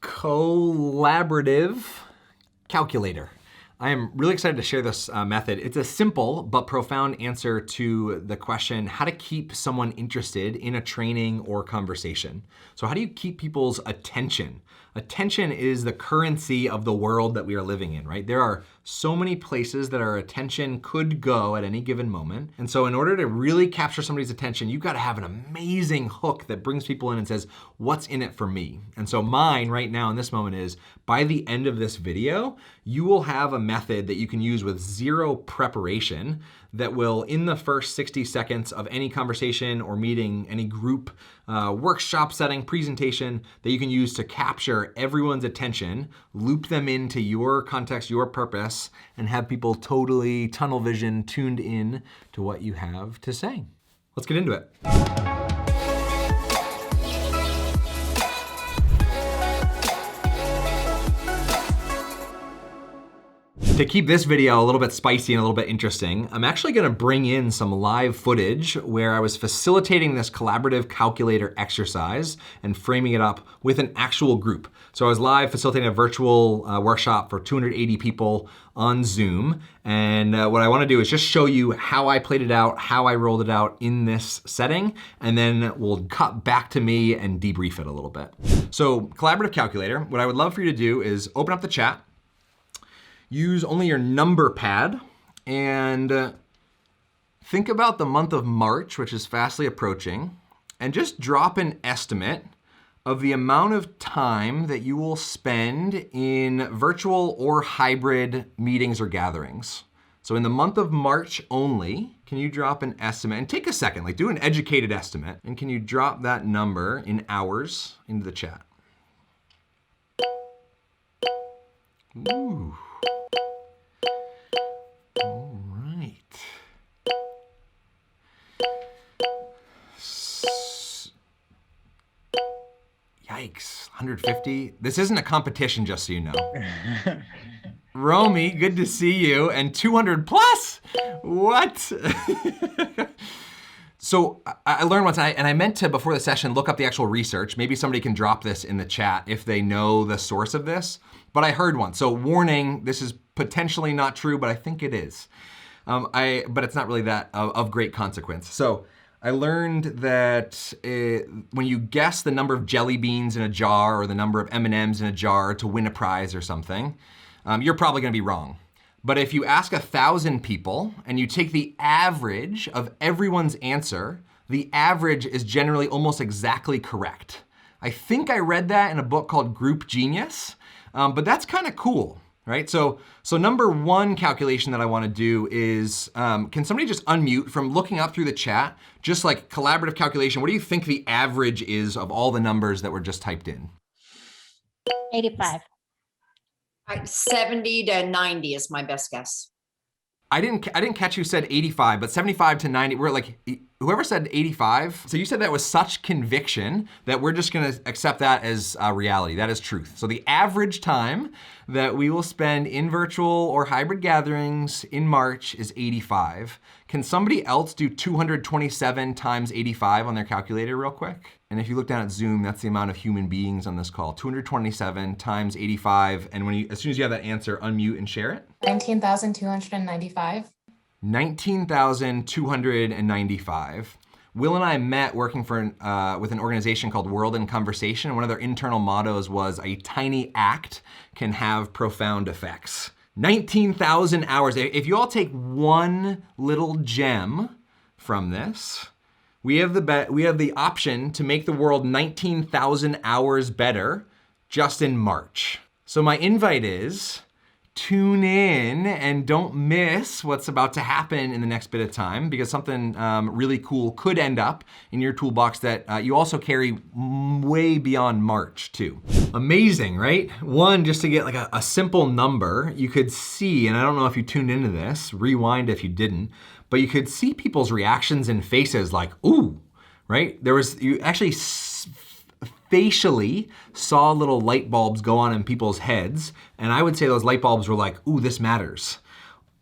collaborative calculator. I am really excited to share this method. It's a simple but profound answer to the question, how to keep someone interested in a training or conversation. So how do you keep people's attention? Attention is the currency of the world that we are living in, right? There are so many places that our attention could go at any given moment. And so in order to really capture somebody's attention, you've got to have an amazing hook that brings people in and says, what's in it for me? And so mine right now in this moment is, by the end of this video, you will have a method that you can use with zero preparation that will, in the first 60 seconds of any conversation or meeting, any group, workshop setting, presentation, that you can use to capture everyone's attention, loop them into your context, your purpose, and have people totally tunnel vision tuned in to what you have to say. Let's get into it. To keep this video a little bit spicy and a little bit interesting, I'm actually gonna bring in some live footage where I was facilitating this collaborative calculator exercise and framing it up with an actual group. So I was live facilitating a virtual workshop for 280 people on Zoom. And what I wanna do is just show you how I played it out, how I rolled it out in this setting, and then we'll cut back to me and debrief it a little bit. So collaborative calculator, what I would love for you to do is open up the chat, use only your number pad, and think about the month of March, which is fastly approaching, and just drop an estimate of the amount of time that you will spend in virtual or hybrid meetings or gatherings. So in the month of March only, can you drop an estimate? And take a second, like do an educated estimate, and can you drop that number in hours into the chat? Ooh. All right. Yikes, 150? This isn't a competition, just so you know. Romy, good to see you, and 200 plus? What? So I learned once, and I meant to, before the session, look up the actual research. Maybe somebody can drop this in the chat if they know the source of this, but I heard one. So warning, this is potentially not true, but I think it is. But it's not really that of great consequence. So I learned that when you guess the number of jelly beans in a jar or the number of M&Ms in a jar to win a prize or something, you're probably gonna be wrong. But if you ask 1,000 people and you take the average of everyone's answer, the average is generally almost exactly correct. I think I read that in a book called Group Genius, but that's kind of cool, right? So number one calculation that I wanna do is, can somebody just unmute from looking up through the chat, just like collaborative calculation, what do you think the average is of all the numbers that were just typed in? 85. 70 to 90 is my best guess. I didn't catch who said 85, but 75 to 90, we're like, whoever said 85, so you said that with such conviction that we're just gonna accept that as reality, that is truth. So the average time that we will spend in virtual or hybrid gatherings in March is 85. Can somebody else do 227 times 85 on their calculator real quick? And if you look down at Zoom, that's the amount of human beings on this call. 227 times 85, and as soon as you have that answer, unmute and share it. 19,295. 19,295. Will and I met working with an organization called World in Conversation. One of their internal mottos was, a tiny act can have profound effects. 19,000 hours. If you all take one little gem from this, we have the option to make the world 19,000 hours better just in March. So my invite is, tune in and don't miss what's about to happen in the next bit of time, because something really cool could end up in your toolbox that you also carry way beyond March too. Amazing, right? One, just to get like a simple number, you could see, and I don't know if you tuned into this, rewind if you didn't, but you could see people's reactions and faces like, ooh, right? You actually facially saw little light bulbs go on in people's heads, and I would say those light bulbs were like, ooh, this matters.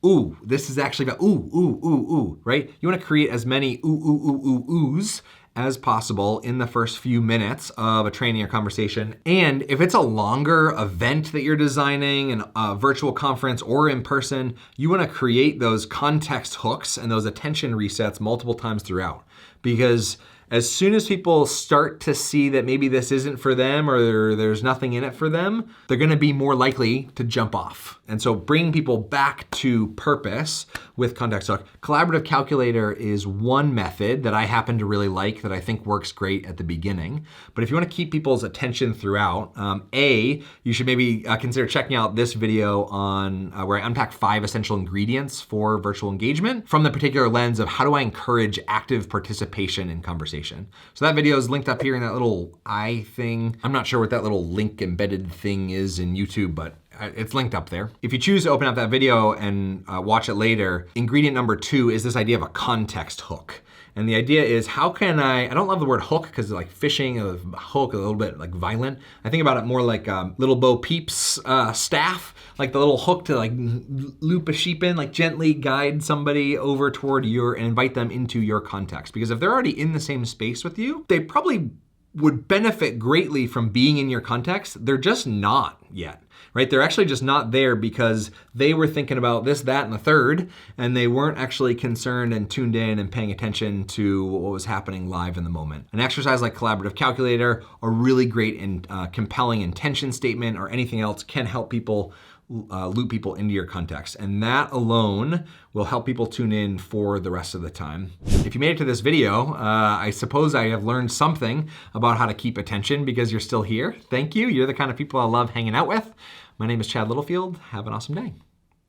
Ooh, this is actually about, ooh, ooh, ooh, ooh, right? You wanna create as many ooh, ooh, ooh, ooh, oohs as possible in the first few minutes of a training or conversation. And if it's a longer event that you're designing, a virtual conference or in person, you want to create those context hooks and those attention resets multiple times throughout. Because as soon as people start to see that maybe this isn't for them or there's nothing in it for them, they're gonna be more likely to jump off. And so bringing people back to purpose with context hook. Collaborative calculator is one method that I happen to really like that I think works great at the beginning. But if you wanna keep people's attention throughout, you should maybe consider checking out this video on where I unpack 5 essential ingredients for virtual engagement from the particular lens of how do I encourage active participation in conversation. So that video is linked up here in that little eye thing. I'm not sure what that little link embedded thing is in YouTube, but it's linked up there. If you choose to open up that video and watch it later, ingredient number 2 is this idea of a context hook. And the idea is how can I don't love the word hook because like fishing, a hook, a little bit like violent. I think about it more like Little Bo Peep's staff, like the little hook to like loop a sheep in, like gently guide somebody over toward and invite them into your context. Because if they're already in the same space with you, they probably would benefit greatly from being in your context. They're just not yet. Right? They're actually just not there because they were thinking about this, that, and the third, and they weren't actually concerned and tuned in and paying attention to what was happening live in the moment. An exercise like collaborative calculator, a really great and compelling intention statement or anything else can help people loop people into your context. And that alone will help people tune in for the rest of the time. If you made it to this video, I suppose I have learned something about how to keep attention because you're still here. Thank you. You're the kind of people I love hanging out with. My name is Chad Littlefield. Have an awesome day.